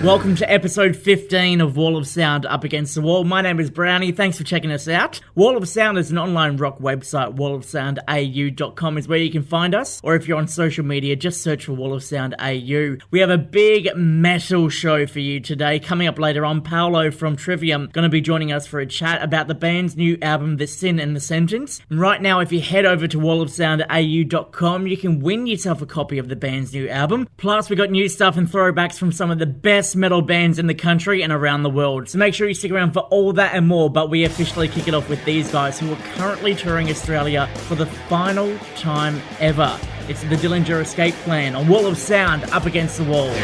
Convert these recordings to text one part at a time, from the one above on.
Welcome to episode 15 of Wall of Sound Up Against the Wall. My name is Browny. Thanks for checking us out. Wall of Sound is an online rock website. wallofsoundau.com is where you can find us. Or if you're on social media, just search for Wall of Sound AU. We have a big metal show for you today. Coming up later on, Paolo from Trivium going to be joining us for a chat about the band's new album, The Sin and the Sentence. And right now, if you head over to wallofsoundau.com, you can win yourself a copy of the band's new album. Plus, we got new stuff and throwbacks from some of the best metal bands in the country and around the world. So make sure you stick around for all that and more, but we officially kick it off with these guys who are currently touring Australia for the final time ever. It's the Dillinger Escape Plan on Wall of Sound Up Against the Wall.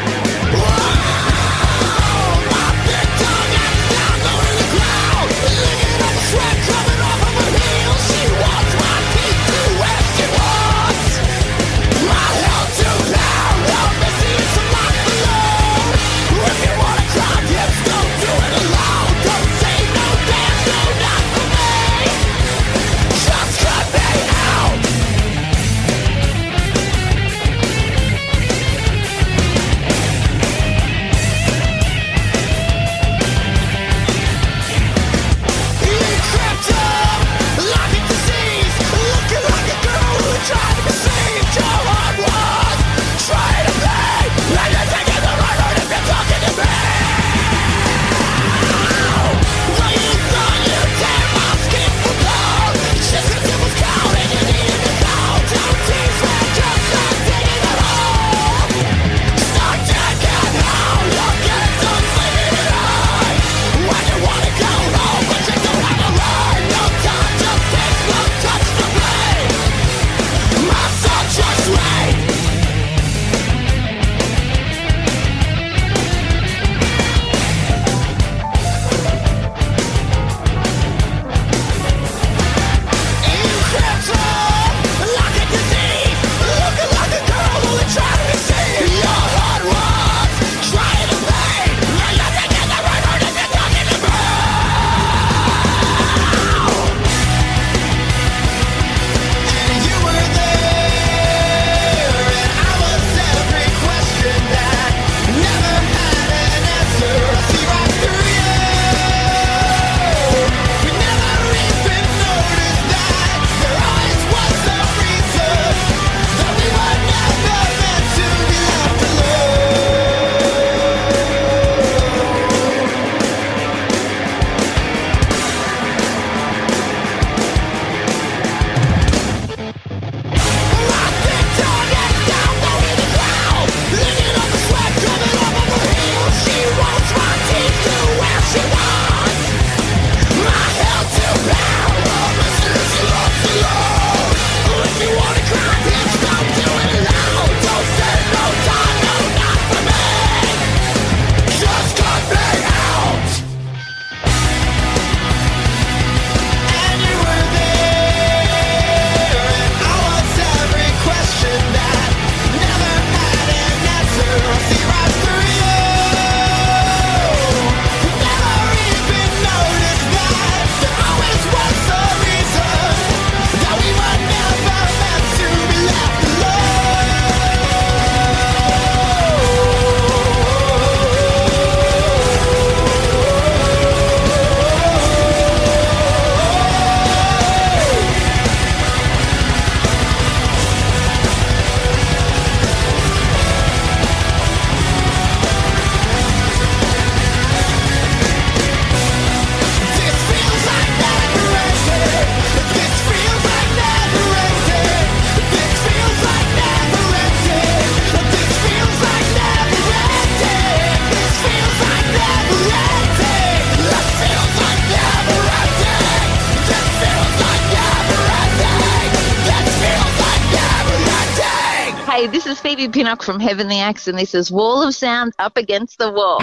Hey, this is Phoebe Pinnock from Heavenly Axe, and this is Wall of Sound Up Against the Wall.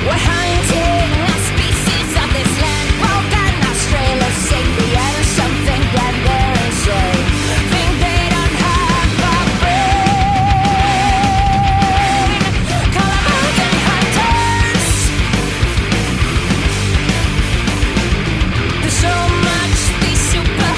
We're hunting lost species of this land, broken Australia, sapien, something that they're insane. Think they don't have a brain. Call them organ hunters. There's so much these super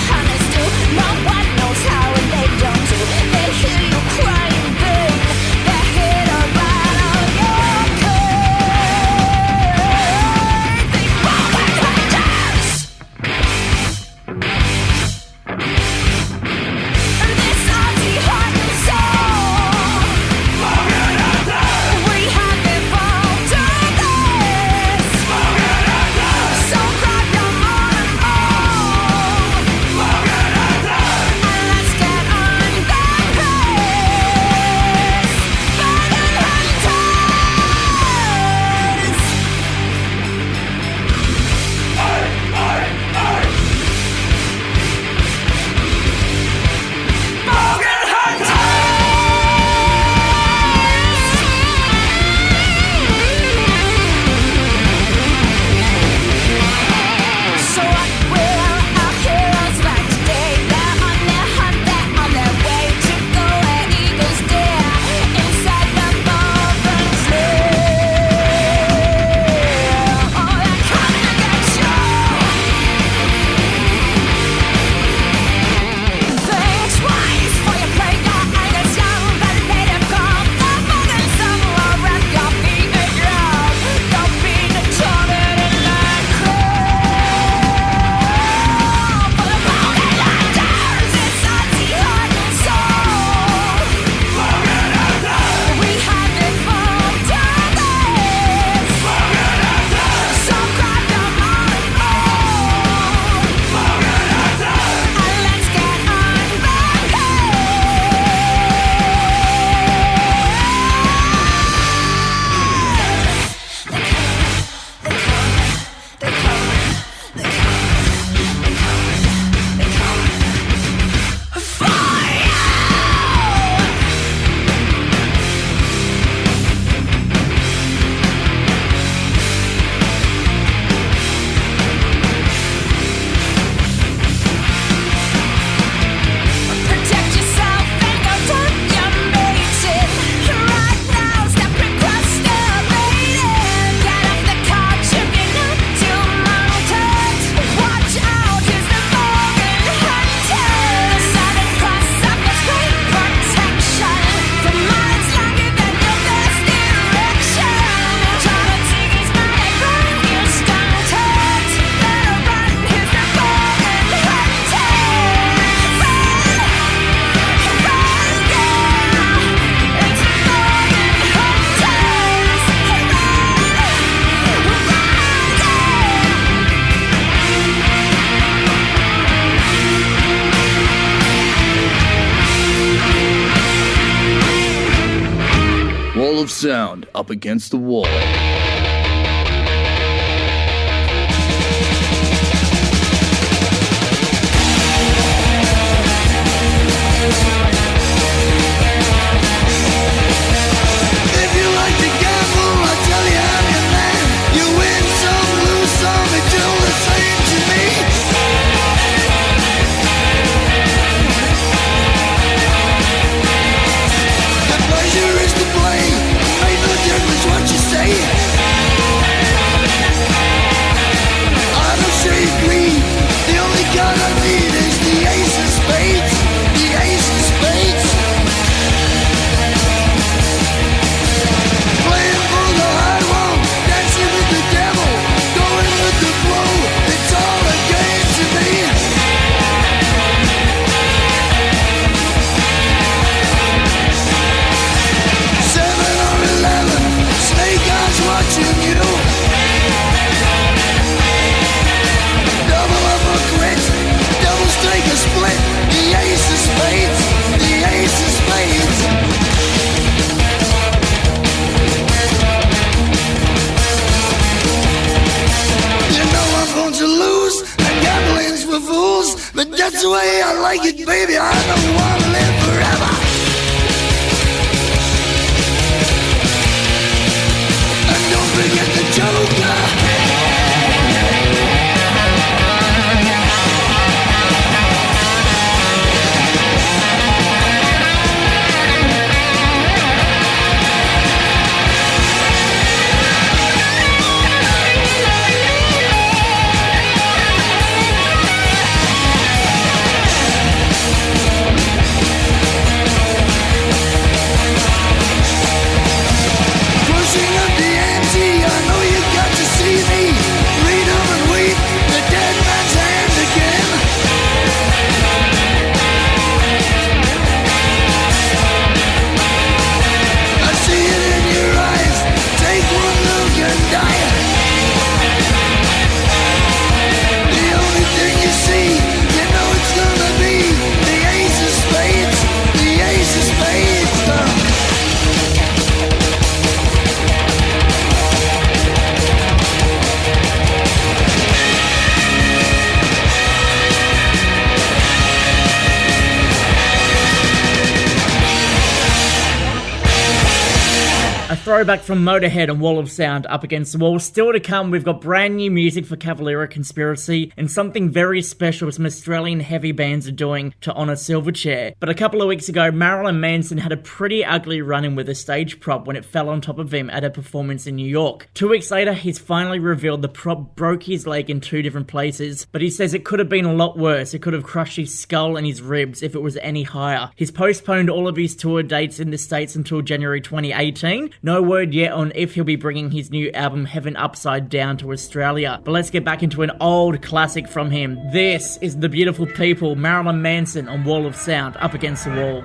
Sound Up Against the Wall. That's the way I like it, baby. I don't want to live forever. And don't forget the Joker. Throwback from Motorhead and Wall of Sound Up Against the Wall. Still to come, we've got brand new music for Cavalera Conspiracy and something very special some Australian heavy bands are doing to honour Silverchair. But a couple of weeks ago, Marilyn Manson had a pretty ugly run-in with a stage prop when it fell on top of him at a performance in New York. 2 weeks later, he's finally revealed the prop broke his leg in 2 different places, but he says it could have been a lot worse. It could have crushed his skull and his ribs if it was any higher. He's postponed all of his tour dates in the States until January 2018. No word yet on if he'll be bringing his new album Heaven Upside Down to Australia. But let's get back into an old classic from him. This is The Beautiful People, Marilyn Manson on Wall of Sound Up Against the Wall.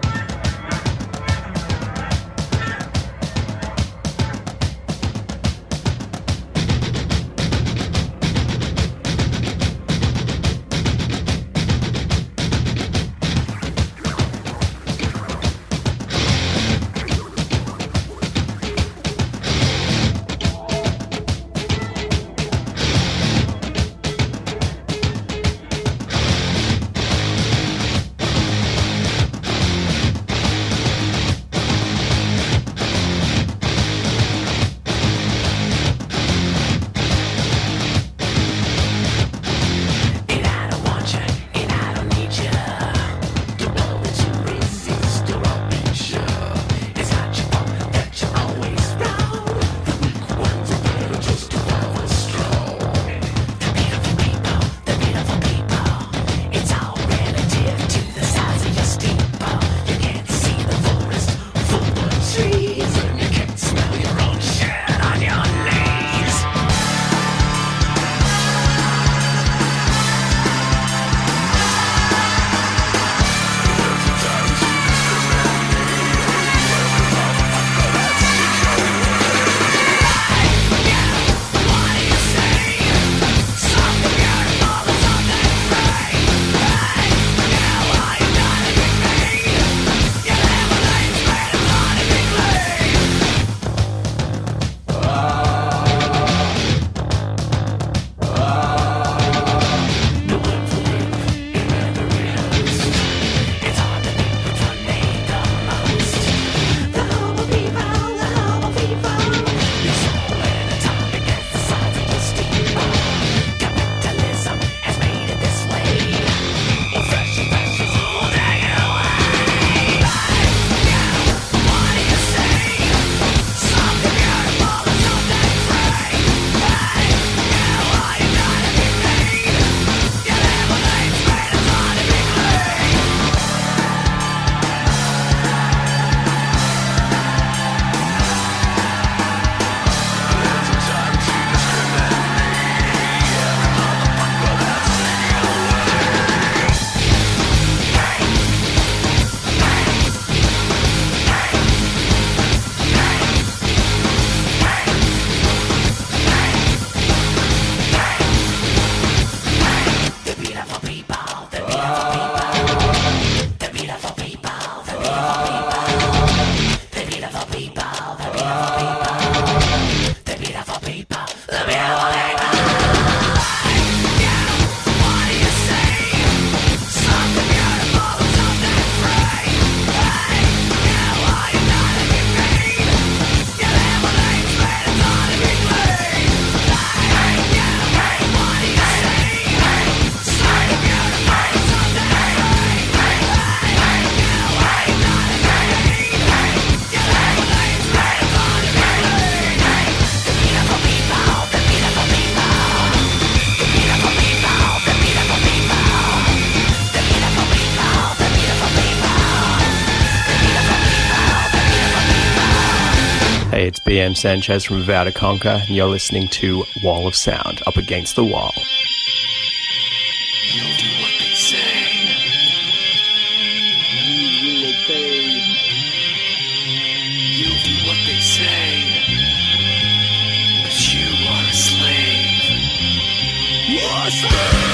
Hey, it's BM Sanchez from Vow to Conquer, and you're listening to Wall of Sound, Up Against the Wall. You'll do what they say. You will obey. You'll do what they say. But you are a slave. You are a slave!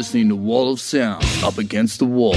listening to Wall of Sound, Up Against the Wall.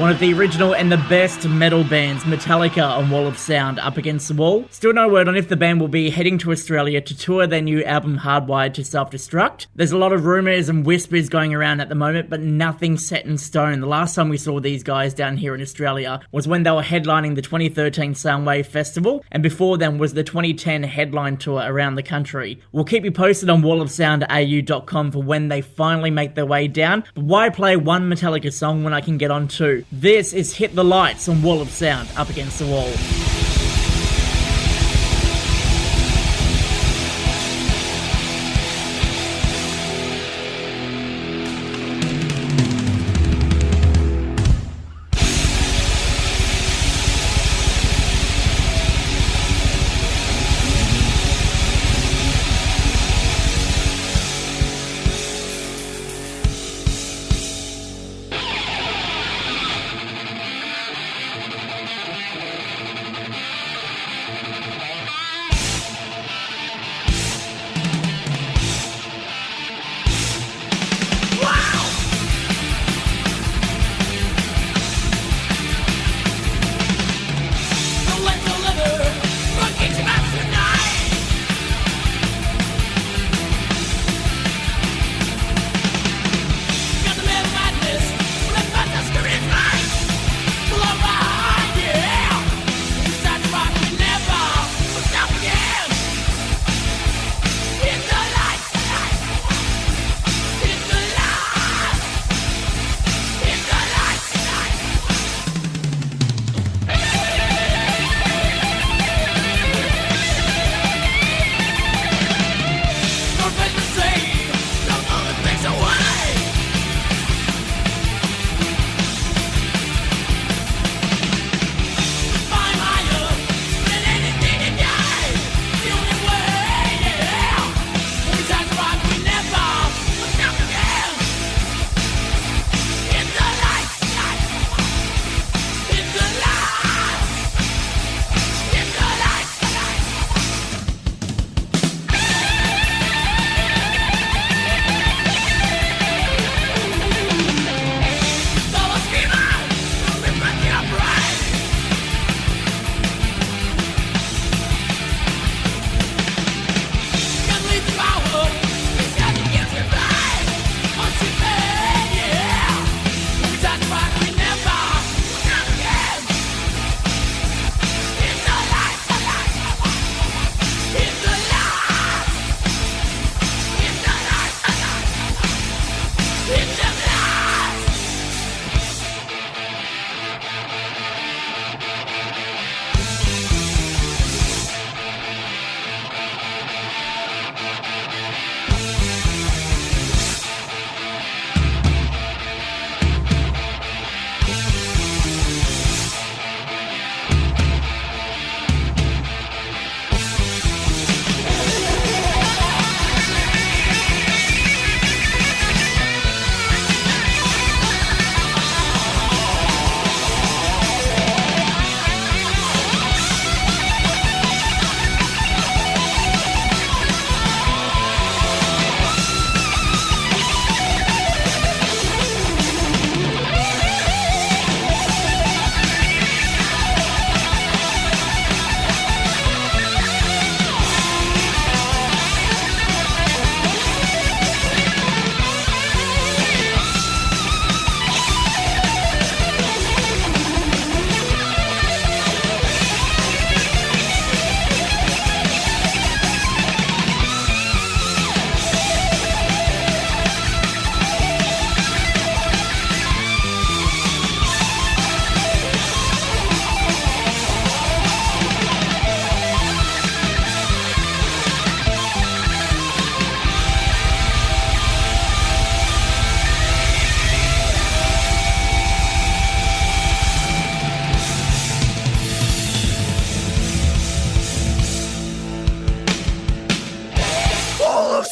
one of the original and the best metal bands, Metallica, on Wall of Sound, Up Against the Wall. Still no word on if the band will be heading to Australia to tour their new album Hardwired to Self-Destruct. There's a lot of rumours and whispers going around at the moment, but nothing set in stone. The last time we saw these guys down here in Australia was when they were headlining the 2013 Soundwave Festival, and before then was the 2010 headline tour around the country. We'll keep you posted on wallofsoundau.com for when they finally make their way down, but why play one Metallica song when I can get on two? This is Hit the Lights on Wall of Sound, Up Against the Wall.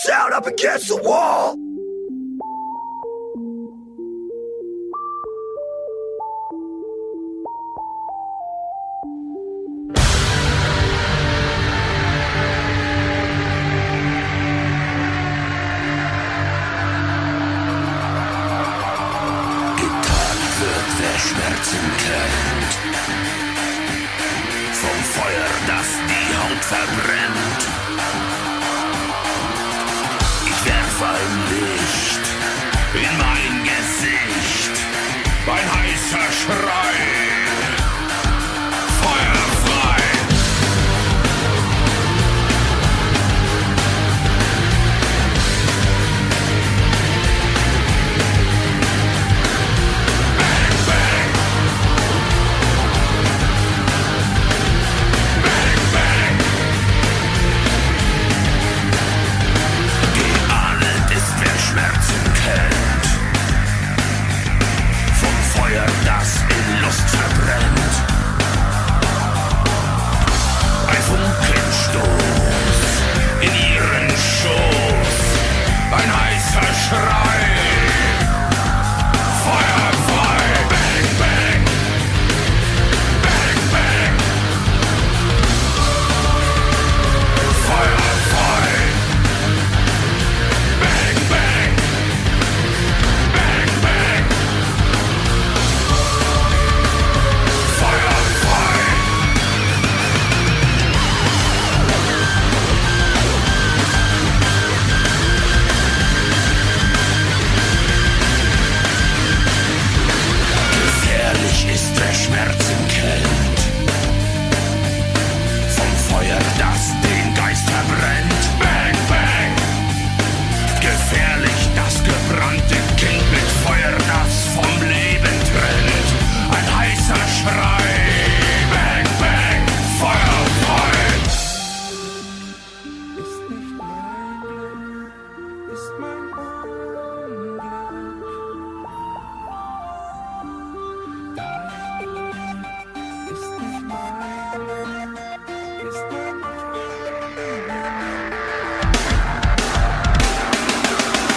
sound up against the wall. Getan wird, wer Schmerz Schmerzen kennt. Vom Feuer, das die Haut verbrennt. Ich werf ein Licht in mein Gesicht. Ein heißer Schrei. Feuer frei. Schmerzen kennt. Vom Feuer, das in Lust verbrennt. Ein Funkenstoß in ihren Schoß. Ein heißer Schrei. Feuer frei. Bang, bang. Bang, bang. Feuer frei. Bang, bang. Bang, bang. Feuer frei. Gefährlich ist, wer Schmerzen kennt. Vom Feuer, das den Geist verbrennt. Bang, bang. Gefährlich das gebrannte Kind mit Feuer, das vom Leben trennt. Ein heißer Schrei. Bang, bang. Feuer frei. Ist nicht mein Glück, ist mein Unglück. Dein Glück ist nicht mein Glück, ist mein Unglück.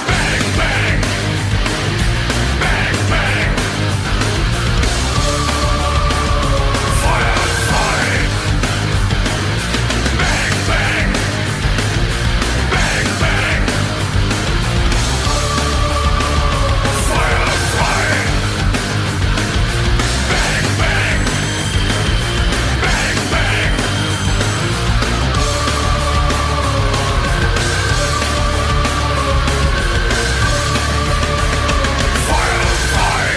Bang, bang. Bang, bang. Feuer frei. Bang, bang. Bang, bang. Feuer frei. Bang, bang. Bang, bang. Feuer frei.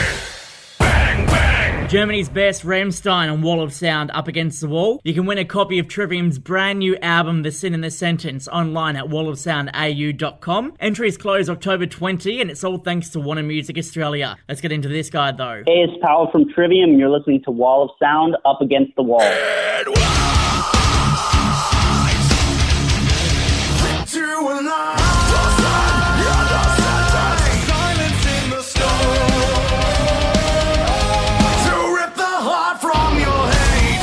Bang, bang. Germany's best, Rammstein and Wall of Sound up against the wall. You can win a copy of Trivium's brand new album, The Sin in the Sentence, online at wallofsoundau.com. Entries close October 20, and it's all thanks to Warner Music Australia. Let's get into this guy though. Hey, it's Paolo from Trivium, and you're listening to Wall of Sound Up Against the Wall. To a lie. Silence in the storm. To rip the heart from your hate.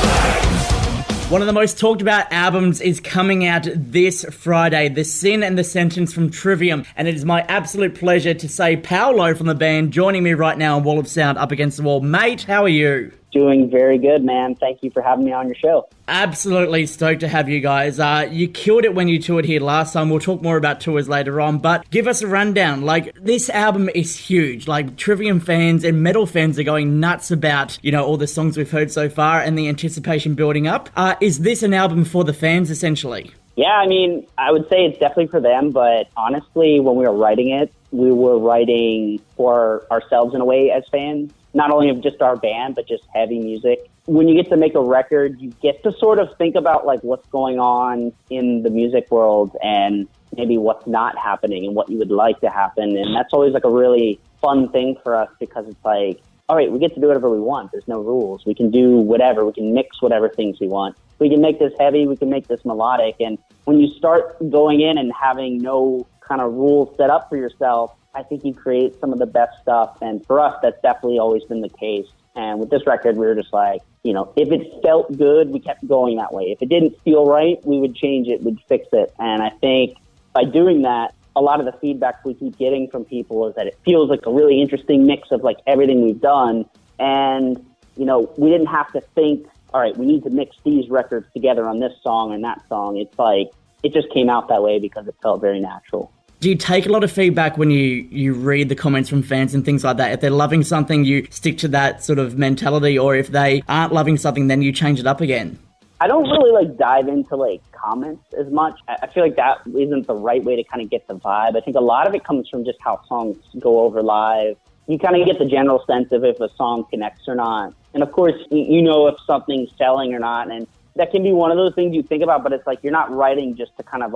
One of the most talked about albums is coming out this Friday, The Sin and the Sentence from Trivium, and it is my absolute pleasure to say Paolo from the band joining me right now on Wall of Sound Up Against the Wall. Mate, how are you? Doing very good, man. Thank you for having me on your show. Absolutely stoked to have you guys. You killed it when you toured here last time. We'll talk more about tours later on, but give us a rundown. Like, this album is huge. Like, Trivium fans and metal fans are going nuts about, you know, all the songs we've heard so far and the anticipation building up. Is this an album for the fans, essentially? Yeah, I mean, I would say it's definitely for them, but honestly, when we were writing it, we were writing for ourselves in a way as fans, not only of just our band, but just heavy music. When you get to make a record, you get to sort of think about like what's going on in the music world and maybe what's not happening and what you would like to happen. And that's always like a really fun thing for us because it's like, all right, we get to do whatever we want. There's no rules. We can do whatever. We can mix whatever things we want. We can make this heavy. We can make this melodic. And when you start going in and having no kind of rules set up for yourself, I think you create some of the best stuff. And for us, that's definitely always been the case. And with this record, we were just like, you know, if it felt good, we kept going that way. If it didn't feel right, we would change it, we'd fix it. And I think by doing that, a lot of the feedback we keep getting from people is that it feels like a really interesting mix of like everything we've done. And, you know, we didn't have to think, all right, we need to mix these records together on this song and that song. It's like, it just came out that way because it felt very natural. Do you take a lot of feedback when you read the comments from fans and things like that? If they're loving something, you stick to that sort of mentality, or if they aren't loving something, then you change it up again? I don't really dive into comments as much. I feel like that isn't the right way to kind of get the vibe. I think a lot of it comes from just how songs go over live. You kind of get the general sense of if a song connects or not. And of course, you know if something's selling or not. And that can be one of those things you think about, but it's you're not writing just to kind of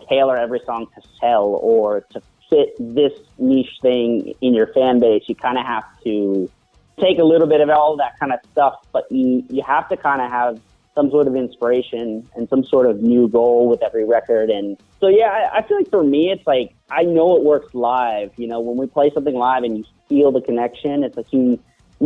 tailor every song to sell or to fit this niche thing in your fan base. You kind of have to take a little bit of all that kind of stuff, but you have to kind of have some sort of inspiration and some sort of new goal with every record. And so, yeah, I feel like for me, it's I know it works live. You know, when we play something live and you feel the connection, it's you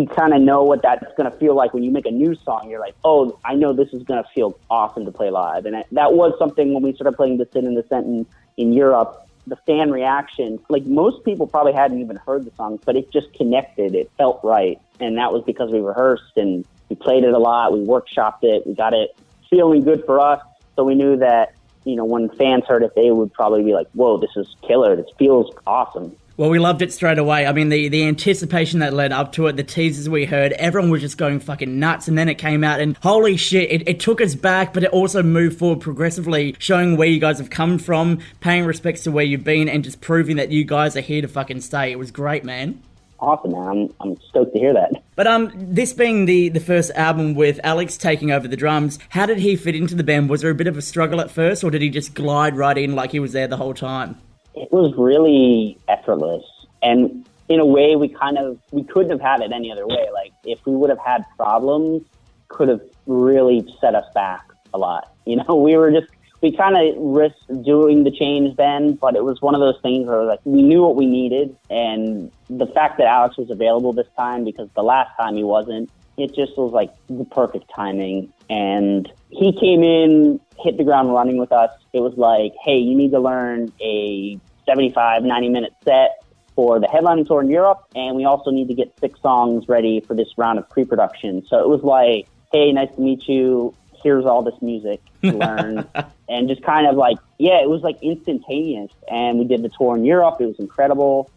kind of know what that's going to feel like when you make a new song. You're oh, I know this is going to feel awesome to play live. And that was something when we started playing The Sin and the Sentence in Europe. The fan reaction, most people probably hadn't even heard the song, but it just connected. It felt right. And that was because we rehearsed and we played it a lot. We workshopped it. We got it feeling good for us. So we knew that, when fans heard it, they would probably be whoa, this is killer. This feels awesome. Well, we loved it straight away. I mean, the anticipation that led up to it, the teasers we heard, everyone was just going fucking nuts. And then it came out and holy shit, it took us back, but it also moved forward progressively, showing where you guys have come from, paying respects to where you've been, and just proving that you guys are here to fucking stay. It was great, man. Awesome, man. I'm stoked to hear that. But this being the first album with Alex taking over the drums, how did he fit into the band? Was there a bit of a struggle at first, or did he just glide right in like he was there the whole time? It was really effortless. And in a way, we couldn't have had it any other way. If we would have had problems, could have really set us back a lot. We kind of risked doing the change then, but it was one of those things where we knew what we needed, and the fact that Alex was available this time, because the last time he wasn't, it just was the perfect timing. And he came in, hit the ground running with us. It was hey, you need to learn a 75, 90-minute set for the headlining tour in Europe, and we also need to get 6 songs ready for this round of pre-production. So it was hey, nice to meet you. Here's all this music to learn. And just kind of it was instantaneous. And we did the tour in Europe. It was incredible.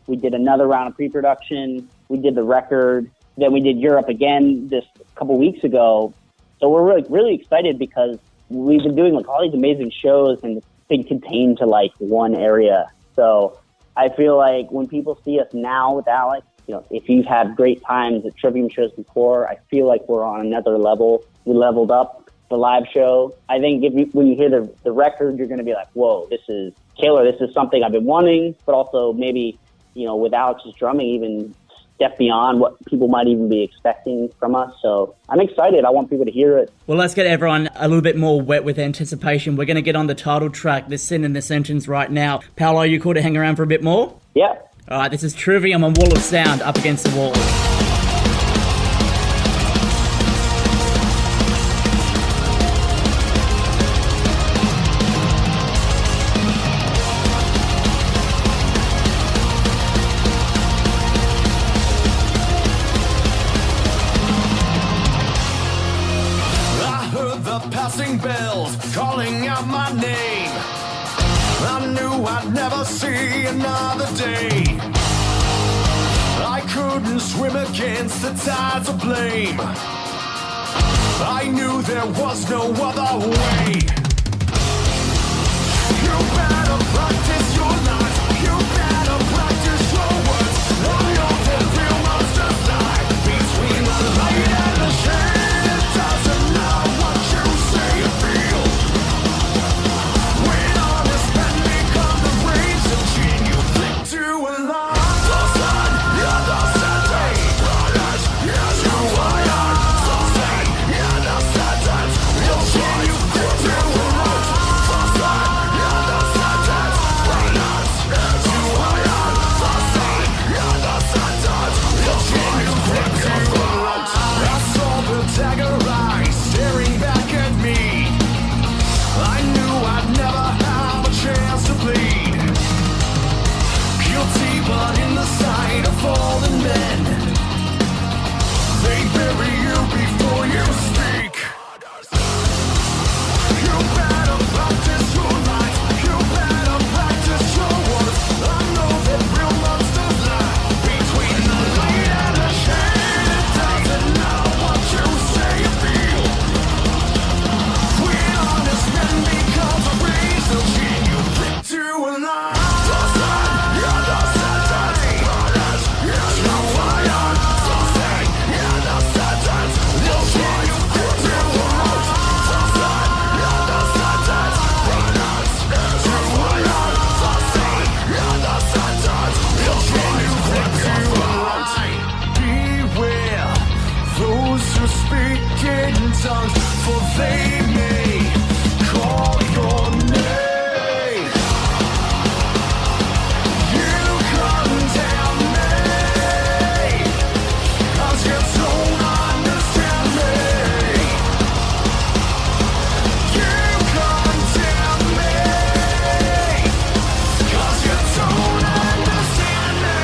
We did another round of pre-production. We did the record. Then we did Europe again this couple weeks ago. So we're really, really excited because we've been doing all these amazing shows, and it's been contained to one area. So I feel when people see us now with Alex, if you've had great times at Trivium shows before, I feel we're on another level. We leveled up the live show. I think when you hear the record, you're going to be whoa, this is killer. This is something I've been wanting, but also maybe, with Alex's drumming, even step beyond what people might even be expecting from us. So I'm excited. I want people to hear it. Well, let's get everyone a little bit more wet with anticipation. We're going to get on the title track, The Sin and the Sentence, right now. Paolo, are you cool to hang around for a bit more? Yeah. All right, this is Trivium on Wall of Sound, Up Against the Wall. Bells calling out my name. I knew I'd never see another day. I couldn't swim against the tides of blame. I knew there was no other way. You better practice your life. You better practice your words. I know that real monsters lie between the light and the shade. It doesn't matter what you say or feel. When honest men become the rage engine, you flick to a line. The sun, you're the sentence. Brothers, yes, you fire. The sun, you're the sentence. You'll see you flick to a line. The sun, you're the sentence. tongues, for they may call your name. You condemn me, 'cause you don't understand me. You condemn me, 'cause you don't understand me.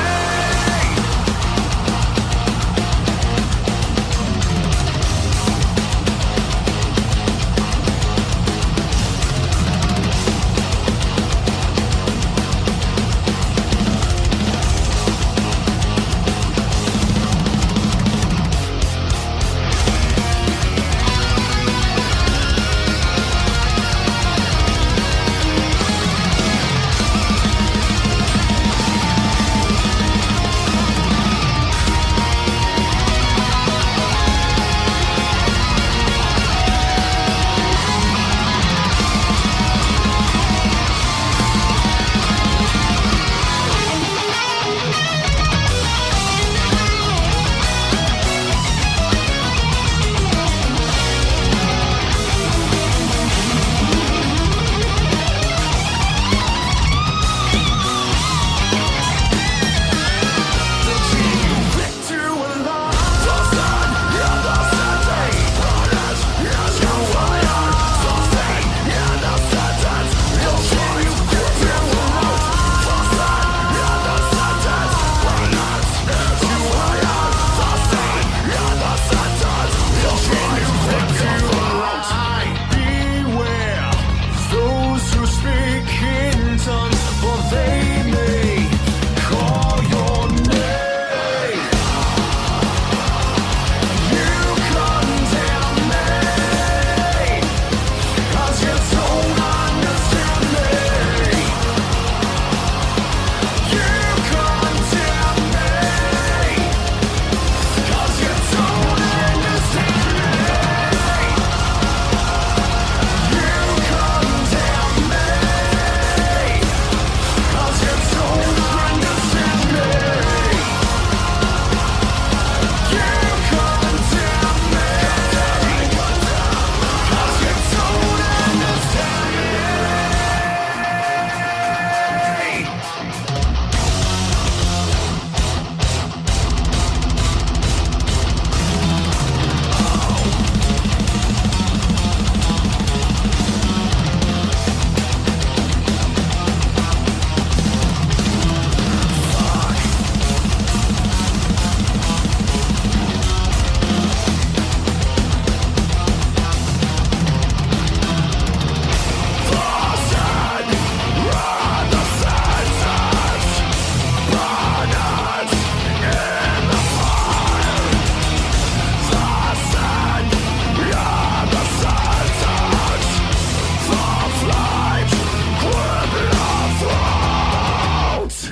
Beware those who speak in tongues, for they may call your name. You condemn me, 'cause you don't understand me. You condemn me, 'cause you don't understand me. You condemn me, 'cause you don't understand me. You condemn me, 'cause you don't understand me.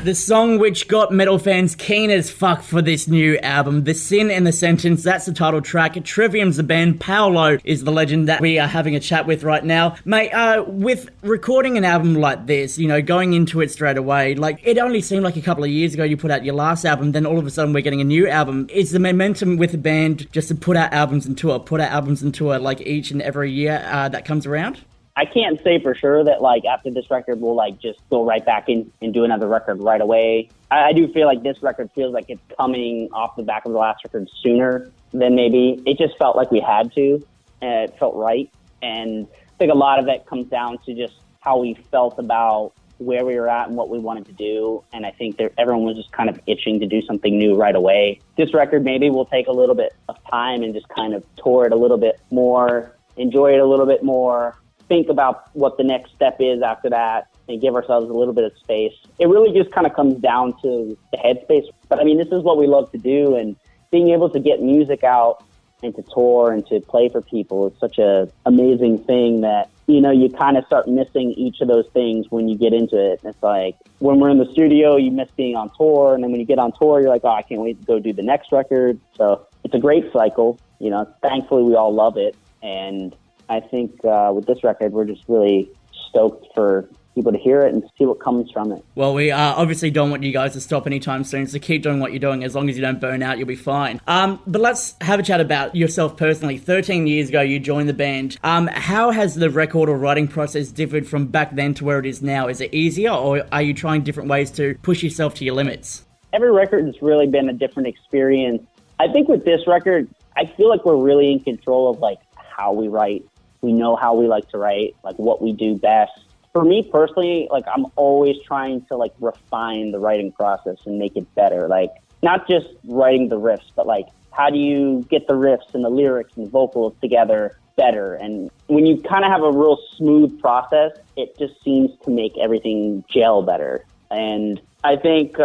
The song which got metal fans keen as fuck for this new album, The Sin in the Sentence, that's the title track. Trivium's the band, Paolo is the legend that we are having a chat with right now. Mate, with recording an album like this, you know, going into it straight away, like, it only seemed like a couple of years ago you put out your last album, then all of a sudden we're getting a new album. Is the momentum with the band just to put out albums and tour, like each and every year that comes around? I can't say for sure that like after this record we'll like just go right back in and do another record right away. I do feel like this record feels like it's coming off the back of the last record sooner than maybe. It just felt like we had to, and it felt right. And I think a lot of it comes down to just how we felt about where we were at and what we wanted to do. And I think that everyone was just kind of itching to do something new right away. This record maybe will take a little bit of time and just kind of tour it a little bit more, enjoy it a little bit more, think about what the next step is after that, and give ourselves a little bit of space. It really just kind of comes down to the headspace. But I mean, this is what we love to do, and being able to get music out and to tour and to play for people is such a amazing thing that, you know, you kind of start missing each of those things when you get into it. It's like when we're in the studio, you miss being on tour, and then when you get on tour, you're like, oh, I can't wait to go do the next record. So it's a great cycle. You know, thankfully we all love it, and I think with this record, we're just really stoked for, people to hear it and see what comes from it. Well, we obviously don't want you guys to stop anytime soon, so keep doing what you're doing. As long as you don't burn out, you'll be fine. But let's have a chat about yourself personally. 13 years ago, you joined the band. How has the record or writing process differed from back then to where it is now? Is it easier, or are you trying different ways to push yourself to your limits? Every record has really been a different experience. I think with this record, I feel like we're really in control of like how we write. We know how we like to write, like what we do best. For me personally, like I'm always trying to like refine the writing process and make it better. Like not just writing the riffs, but like how do you get the riffs and the lyrics and the vocals together better? And when you kind of have a real smooth process, it just seems to make everything gel better. And I think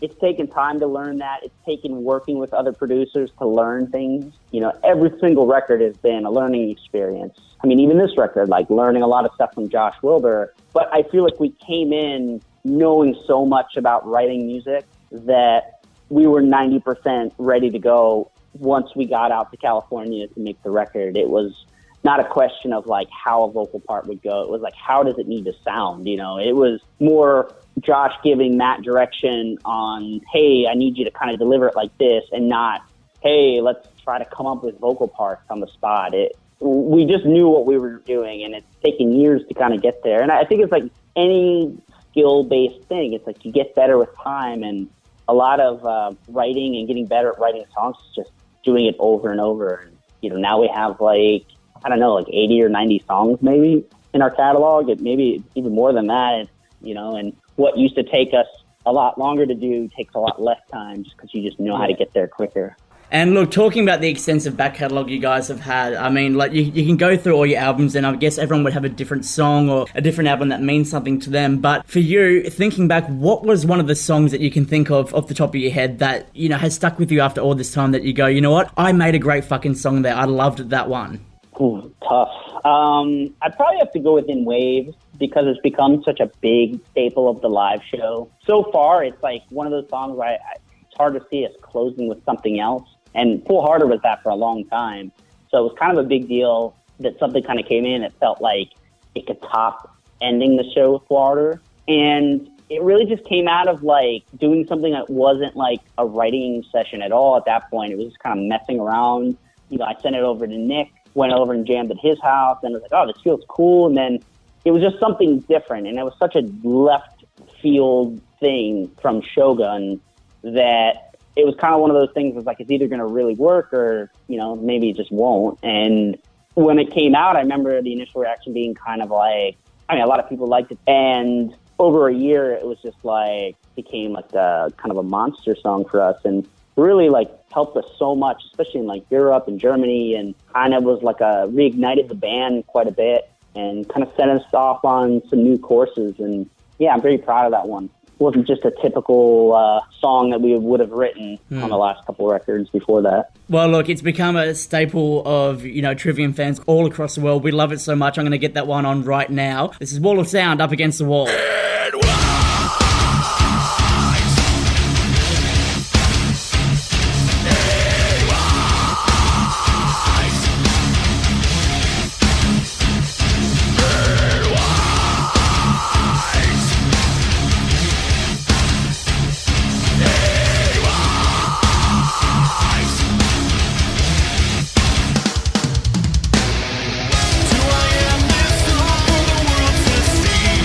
it's taken time to learn that. It's taken working with other producers to learn things. You know, every single record has been a learning experience. I mean, even this record, like learning a lot of stuff from Josh Wilbur. But I feel like we came in knowing so much about writing music that we were 90% ready to go once we got out to California to make the record. It was not a question of like how a vocal part would go. It was like, how does it need to sound? You know, it was more Josh giving Matt direction on, hey, I need you to kind of deliver it like this, and not, hey, let's try to come up with vocal parts on the spot. We just knew what we were doing, and it's taken years to kind of get there. And I think it's like any skill-based thing. It's like you get better with time, and a lot of writing and getting better at writing songs is just doing it over and over. And, you know, now we have like, I don't know, like 80 or 90 songs maybe in our catalog. Maybe even more than that, you know, and what used to take us a lot longer to do takes a lot less time just because you just know how to get there quicker. And look, talking about the extensive back catalogue you guys have had, I mean, like, you can go through all your albums, and I guess everyone would have a different song or a different album that means something to them. But for you, thinking back, what was one of the songs that you can think of off the top of your head that, you know, has stuck with you after all this time that you go, you know what, I made a great fucking song there. I loved that one. Ooh, tough. I'd probably have to go with In Waves because it's become such a big staple of the live show. So far, it's like one of those songs where it's hard to see us closing with something else. And Full Harder was that for a long time. So it was kind of a big deal that something kind of came in that felt like it could top ending the show with Full Harder. And it really just came out of like doing something that wasn't like a writing session at all at that point. It was just kind of messing around. You know, I sent it over to Nick, went over and jammed at his house, and it was like, oh, this feels cool. And then it was just something different. And it was such a left field thing from Shogun that it was kind of one of those things was like, it's either going to really work or, you know, maybe it just won't. And when it came out, I remember the initial reaction being kind of like, I mean, a lot of people liked it. And over a year, it was just like, became like a kind of a monster song for us and really like helped us so much, especially in like Europe and Germany, and kind of was like reignited the band quite a bit and kind of set us off on some new courses. And yeah, I'm very proud of that one. It wasn't just a typical song that we would have written on the last couple of records before that. Well, look, it's become a staple of, you know, Trivium fans all across the world. We love it so much. I'm going to get that one on right now. This is Wall of Sound, Up Against the Wall. Do I have this song for the world to see?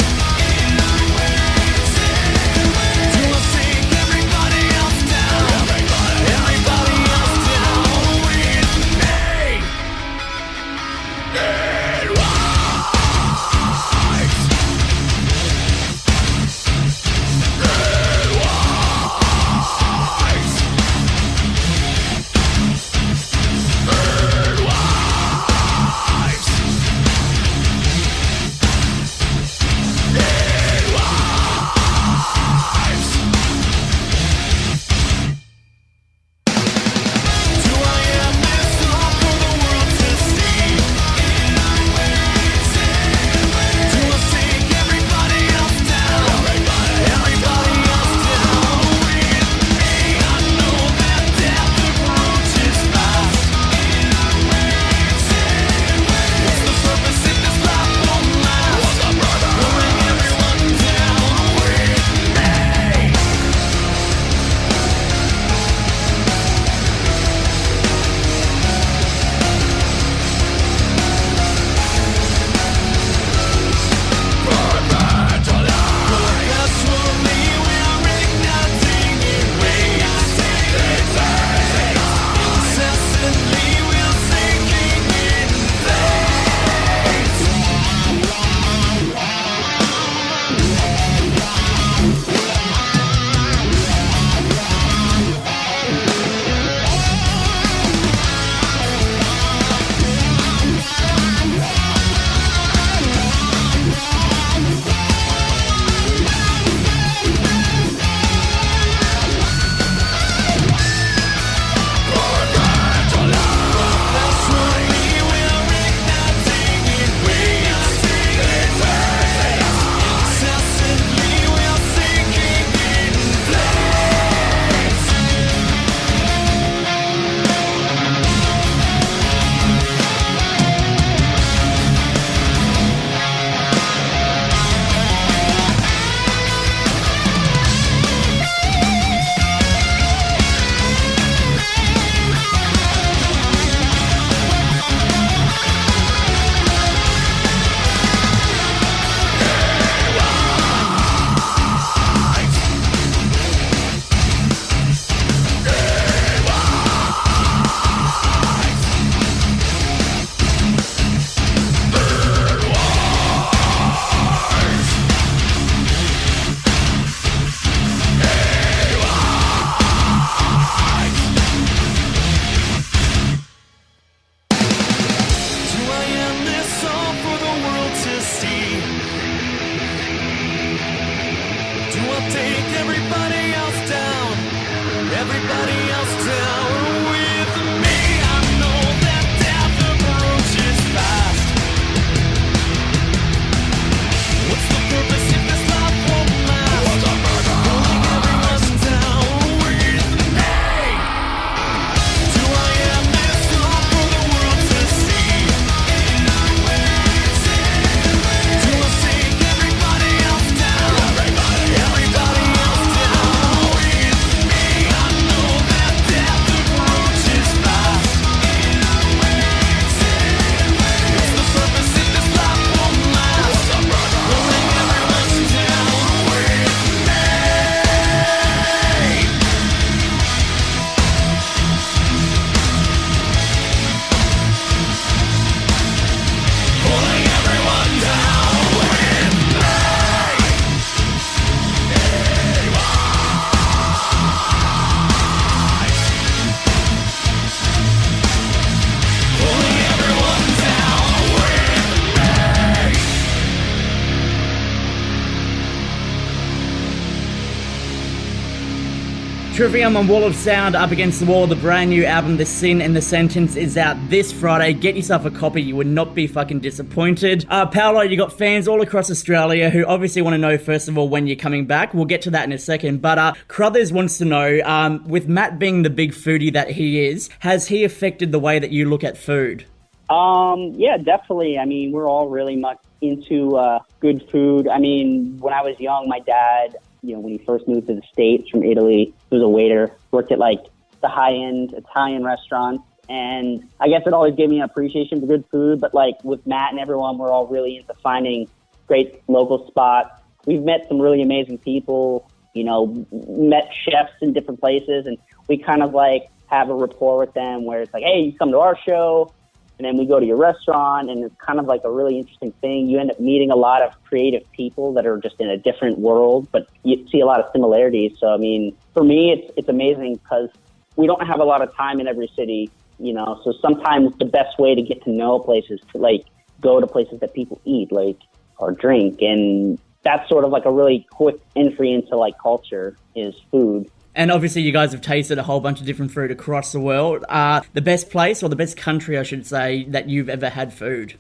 Trivium on Wall of Sound, Up Against the Wall. The brand new album, The Sin in the Sentence, is out this Friday. Get yourself a copy. You would not be fucking disappointed. Paolo, you got fans all across Australia who obviously want to know, first of all, when you're coming back. We'll get to that in a second. But Crothers wants to know, with Matt being the big foodie that he is, has he affected the way that you look at food? Yeah, definitely. I mean, we're all really much into good food. I mean, when I was young, my dad, when he first moved to the States from Italy, he was a waiter, worked at like the high-end Italian restaurants. And I guess it always gave me an appreciation for good food. But like with Matt and everyone, we're all really into finding great local spots. We've met some really amazing people, met chefs in different places. And we kind of like have a rapport with them where it's like, hey, you come to our show. And then we go to your restaurant, and it's kind of like a really interesting thing. You end up meeting a lot of creative people that are just in a different world, but you see a lot of similarities. So, I mean, for me, it's amazing because we don't have a lot of time in every city, So sometimes the best way to get to know places to like go to places that people eat, like or drink, and that's sort of like a really quick entry into like culture is food. And obviously you guys have tasted a whole bunch of different food across the world. The best place, or the best country, I should say, that you've ever had food?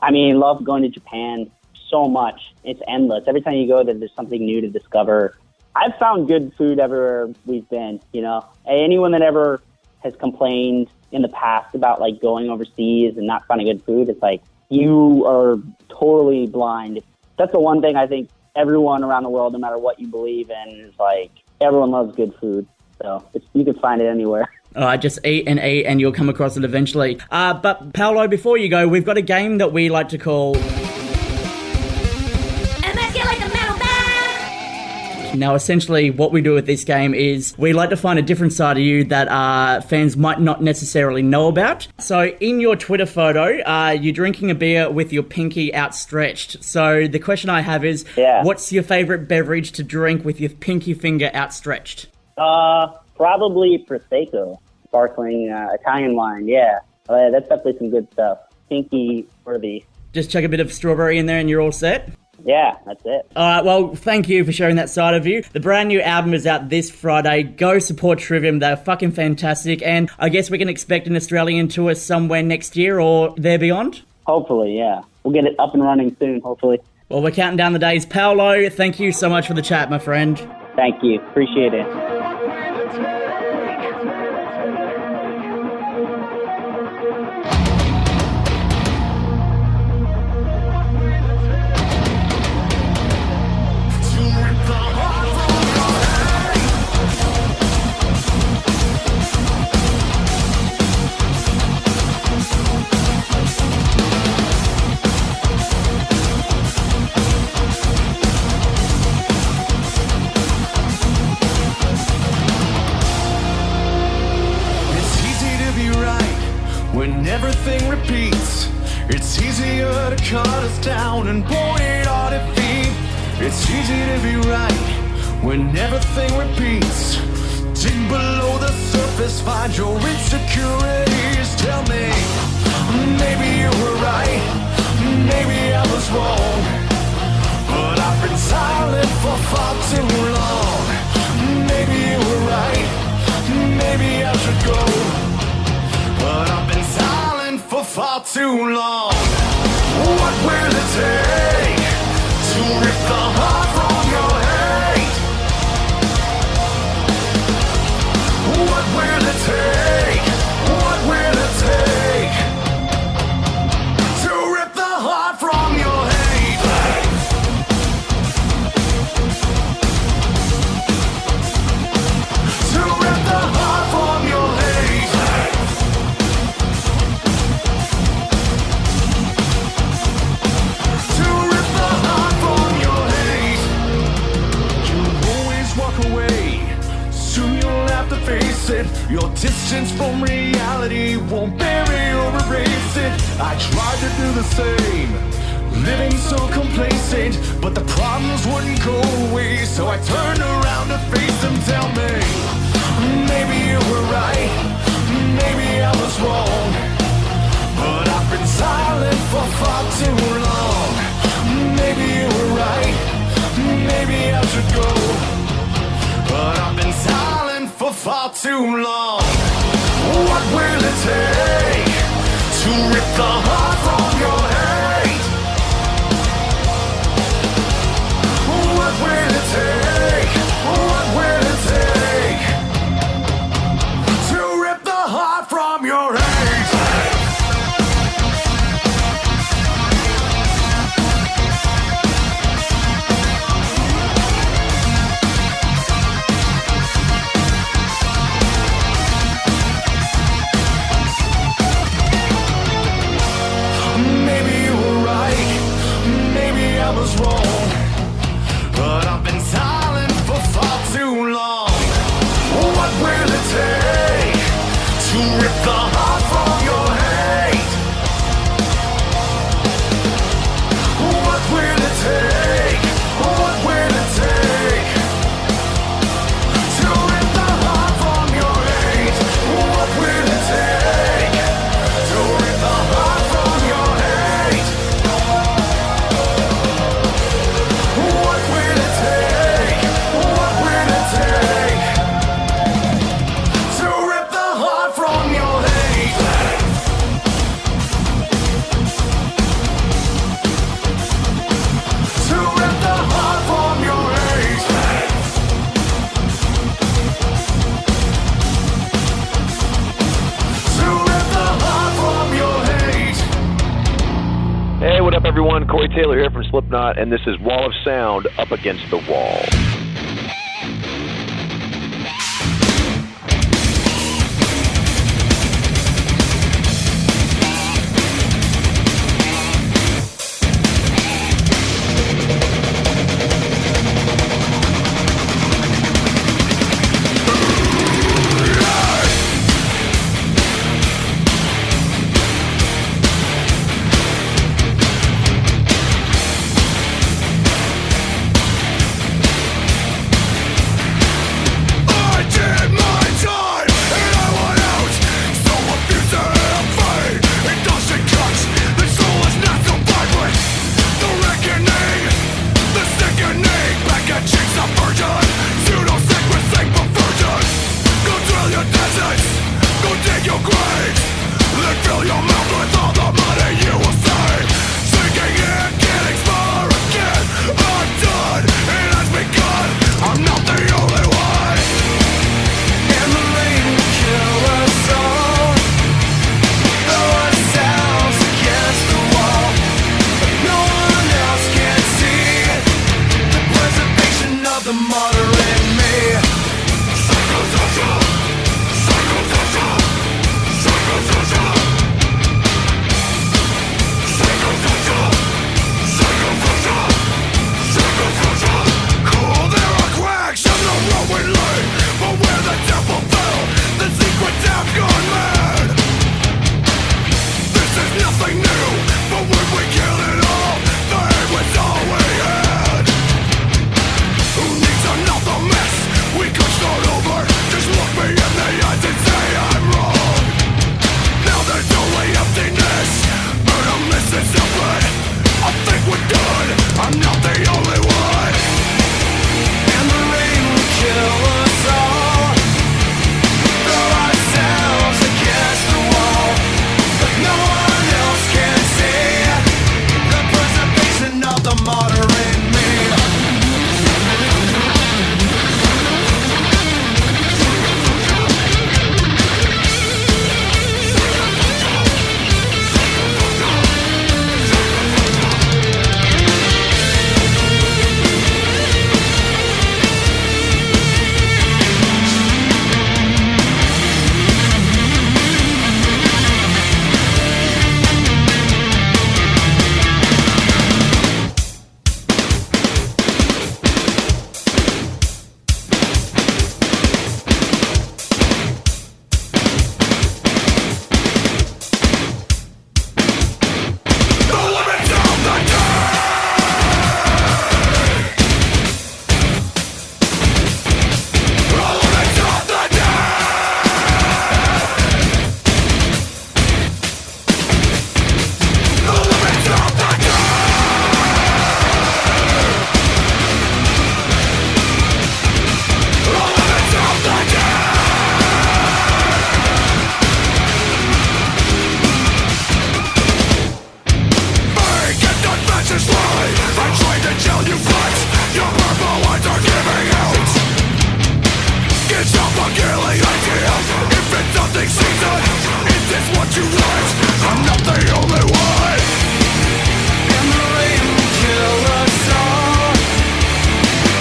I mean, love going to Japan so much. It's endless. Every time you go there, there's something new to discover. I've found good food everywhere we've been, Anyone that ever has complained in the past about, like, going overseas and not finding good food, it's like, you are totally blind. That's the one thing I think everyone around the world, no matter what you believe in, is like, everyone loves good food, so you can find it anywhere. All right, just eat and you'll come across it eventually. But Paolo, before you go, we've got a game that we like to call... Now, essentially, what we do with this game is we like to find a different side of you that fans might not necessarily know about. So, in your Twitter photo, you're drinking a beer with your pinky outstretched. So, the question I have is, What's your favourite beverage to drink with your pinky finger outstretched? Probably Prosecco, sparkling Italian wine, yeah. That's definitely some good stuff. Pinky worthy. Just chuck a bit of strawberry in there and you're all set? Yeah, that's it. All right, well, thank you for sharing that side of you. The brand new album is out this Friday. Go support Trivium. They're fucking fantastic. And I guess we can expect an Australian tour somewhere next year or there beyond? Hopefully, yeah. We'll get it up and running soon, hopefully. Well, we're counting down the days. Paolo, thank you so much for the chat, my friend. Thank you. Appreciate it. Everything repeats. It's easier to cut us down and point our defeat. It's easy to be right when everything repeats. Dig below the surface, find your insecurities. Tell me, maybe you were right, maybe I was wrong, but I've been silent for far too long. Maybe you were right, maybe I should go, but I've been silent for far too long. What will it take to rip the heart from your hate? What will it take? What will it take to rip the heart from your hate? To rip the heart from your hate. To rip the heart from your hate. You'll always walk away. Soon you'll have to face it. Your distance from reality won't bury or erase it. I tried to do the same, living so complacent, but the problems wouldn't go away. So I turned around to face them. Tell me, maybe you were right, maybe I was wrong, but I've been silent for far too long. Maybe you were right, maybe I should go, but I've been silent too long. What will it take to rip the heart from your hate? What will it take? What will it take to rip the heart from your hate? I was wrong, but I've been silent for far too long. What will it take to rip the heart from your hate? What will it take? What will it take to rip the heart from your hate? What will it take to rip the heart from your hate? What will it take? What will it take to rip the heart from your hate? To rip the heart from your hate. To rip the heart from your hate. Hey, what up, everyone? Corey Taylor here from Slipknot, and this is Wall of Sound Up Against the Wall. I'm not the only one. And the rain will kill us all.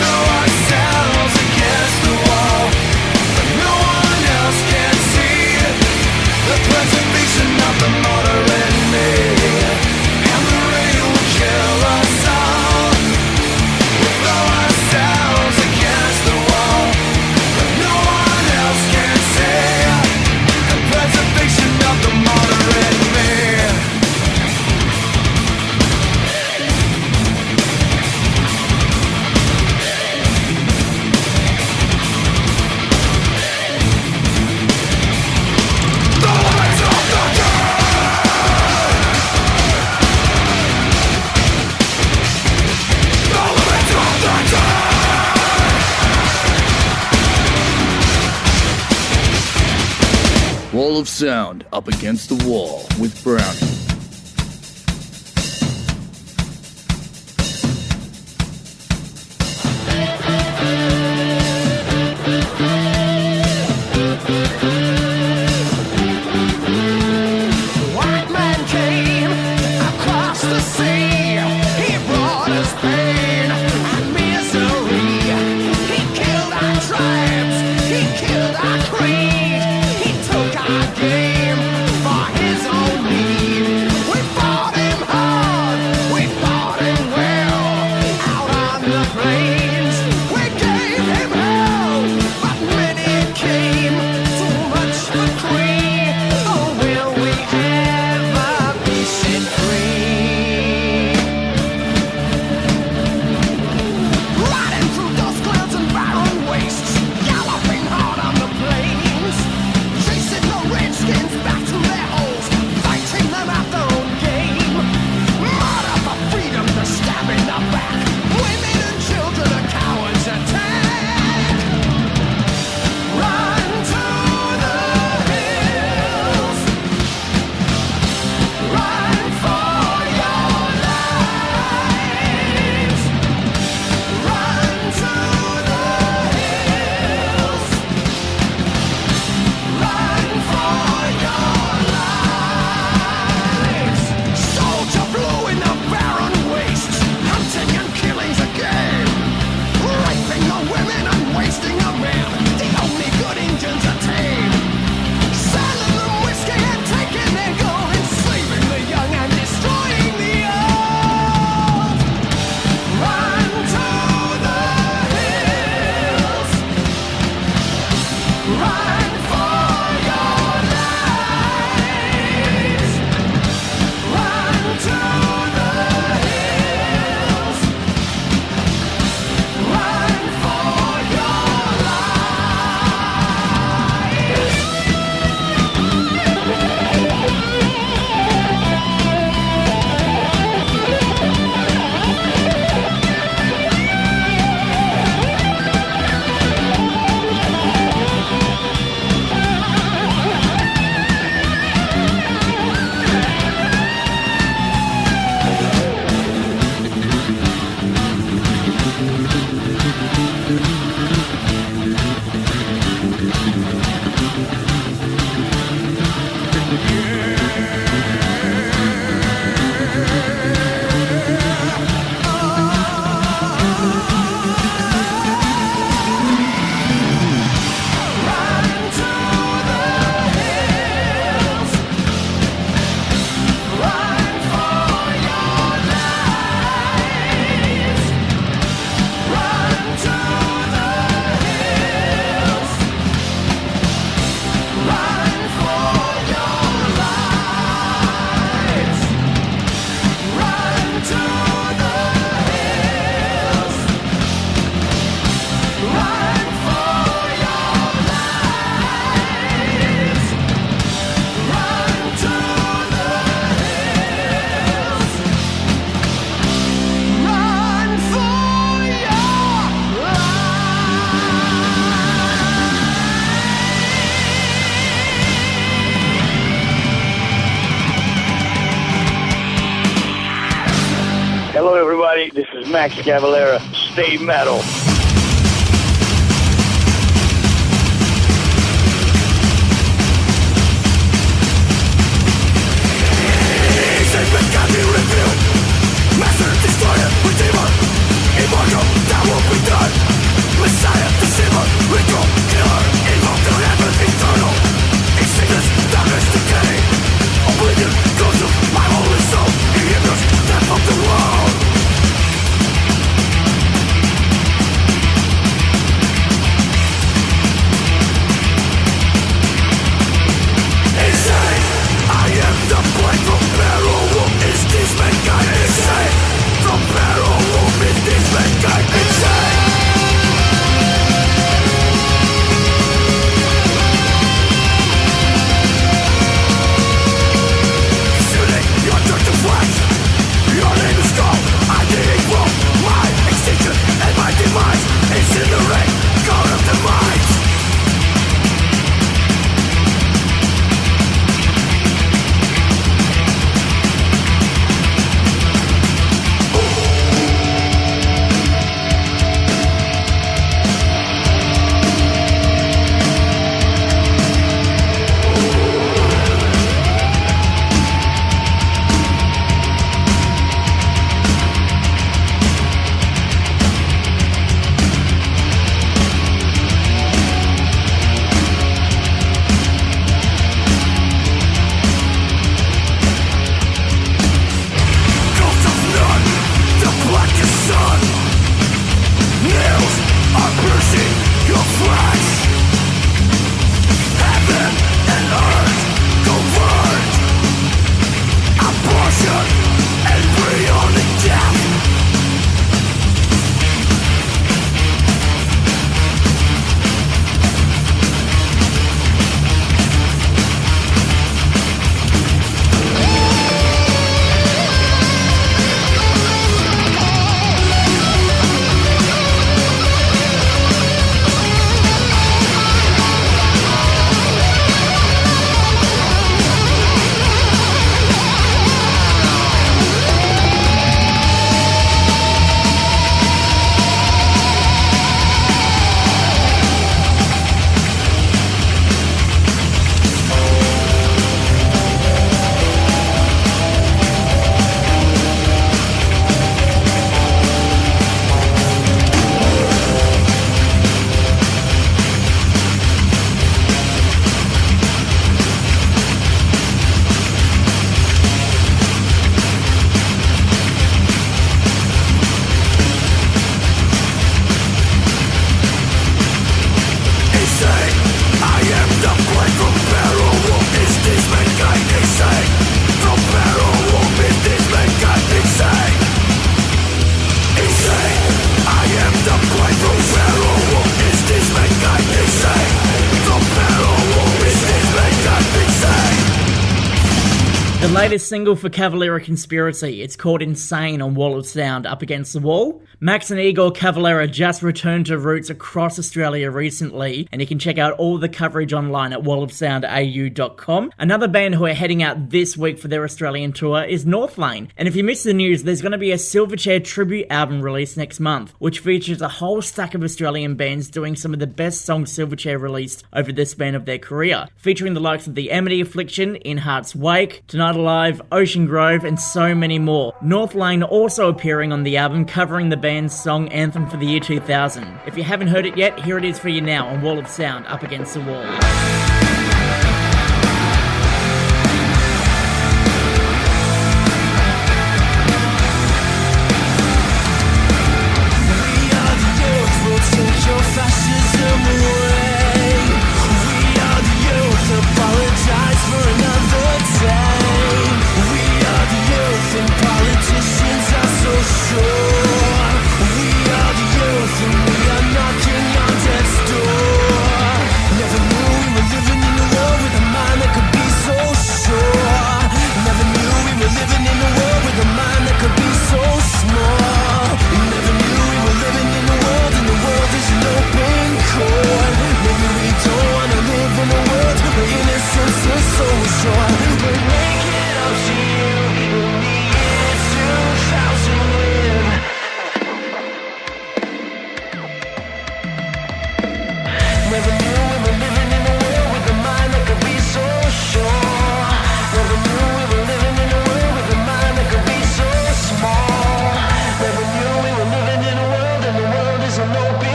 Throw ourselves against the wall, but no one else can see the preservation of the martyr in me. And the rain will kill us all. We'll throw ourselves against the wall, but no one else can see the preservation of the martyr in me. Wall of Sound up against the wall with Browny. White man came across the sea. He brought us pain and misery. He killed our tribes. He killed our creed. He took our game for his own need. We fought him hard. We fought him well. Out on the plains, we gave him hell. But when it came, too much for creed. Oh, will we ever be set free? Riding through dust clouds and barren wastes, galloping hard on the plains, chasing the redskins back to their holes, fighting them at their own game. Murder for freedom, the stab in the back. Women and children are cowards attack. Run to the hills. Run for your lives. Run to the hills. Run for your lives. Soldier blue in the barren wastes, hunting and killing's a game. Raping the women and wasting the men, the only good Indians are tame. Selling them whiskey and taking their gold, enslaving the young and destroying the old. Run to the hills. Run for your lives. Run to the hills. Run for your Hello, everybody. This is Max Cavalera. Stay metal. Messiah, deceiver, ritual, killer, evil to heaven, eternal. In sickness, darkness, decay. Oblivion, ghost of my holy soul. He hinders death of the world. Insane, I am the plague from peril. Womb is this mankind insane? From peril, womb is this mankind insane? Shooting your dirt to flesh. Your name is called. I did equal. My extinction and my demise is in the ring. God of the minds. Ghost of none, the blackest sun. Nails are piercing your flesh. Heaven and earth converge. Abortion, embryonic death. Insane, I am the plague from peril. Womb is this mankind insane? From peril, womb is this mankind insane? Insane, I am the plague from peril. Womb is this mankind insane? From peril, womb is this mankind insane? The latest single for Cavalera Conspiracy, it's called Insane on Wall of Sound Up Against the Wall. Max and Igor Cavalera just returned to roots across Australia recently, and you can check out all the coverage online at wallofsoundau.com. Another band who are heading out this week for their Australian tour is Northlane. And if you missed the news, there's going to be a Silverchair tribute album released next month, which features a whole stack of Australian bands doing some of the best songs Silverchair released over the span of their career, featuring the likes of the Amity Affliction, In Heart's Wake, Tonight Alive, Ocean Grove, and so many more. Northlane also appearing on the album, covering the band's song Anthem for the year 2000. If you haven't heard it yet, here it is for you now on Wall of Sound Up Against the Wall. Never knew we were living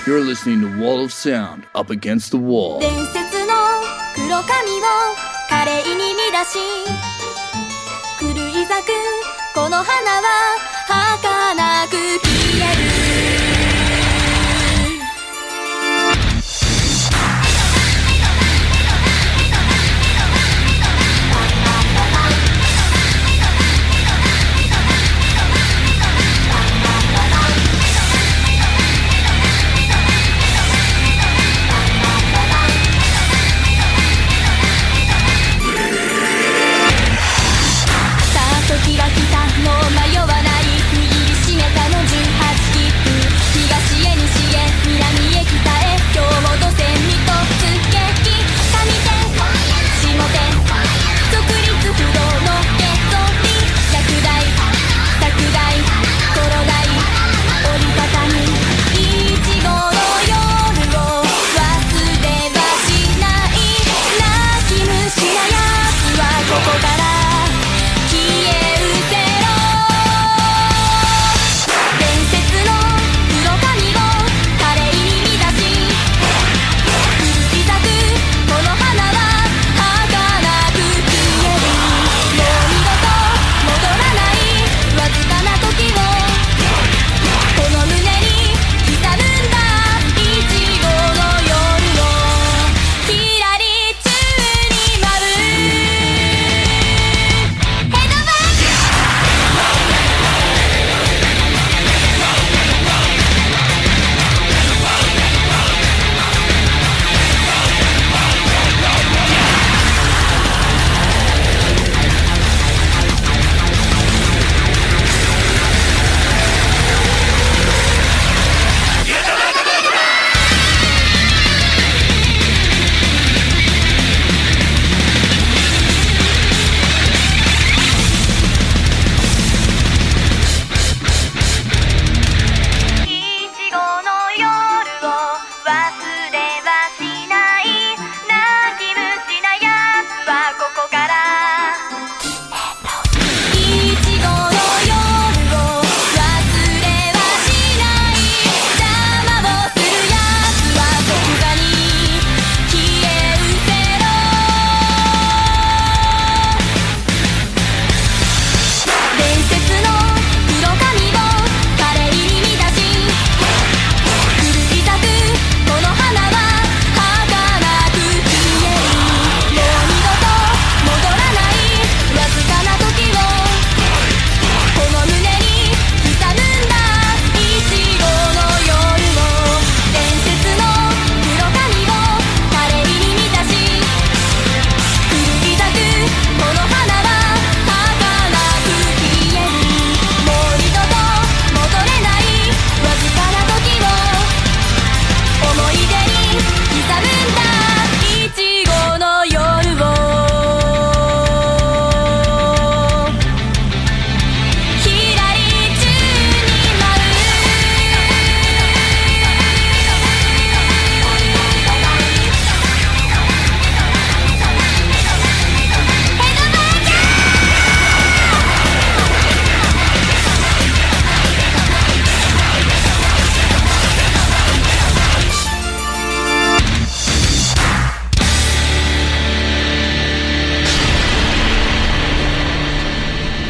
You're listening to Wall of Sound Up Against the Wall. 伝説の黒髪を華麗に乱し狂い咲くこの花は儚く消える時が来たもう迷わない握りしめたの18切符東へ西へ南へ北へ今日も路線に突撃上点下点直立不動のゲットに落第拡大転がい折りたたむいちごの夜を忘れはしない泣き虫なやつはここから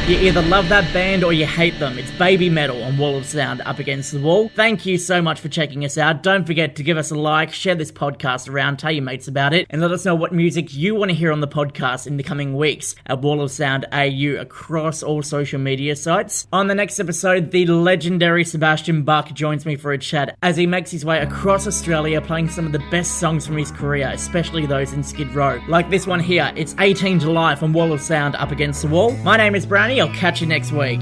You either love that band or you hate them. It's Baby Metal on Wall of Sound Up Against the Wall. Thank you so much for checking us out. Don't forget to give us a like, share this podcast around, tell your mates about it, and let us know what music you want to hear on the podcast in the coming weeks at Wall of Sound AU across all social media sites. On the next episode, the legendary Sebastian Bach joins me for a chat as he makes his way across Australia playing some of the best songs from his career, especially those in Skid Row. Like this one here, it's 18 July from Wall of Sound Up Against the Wall. My name is Browny. I'll catch you next week.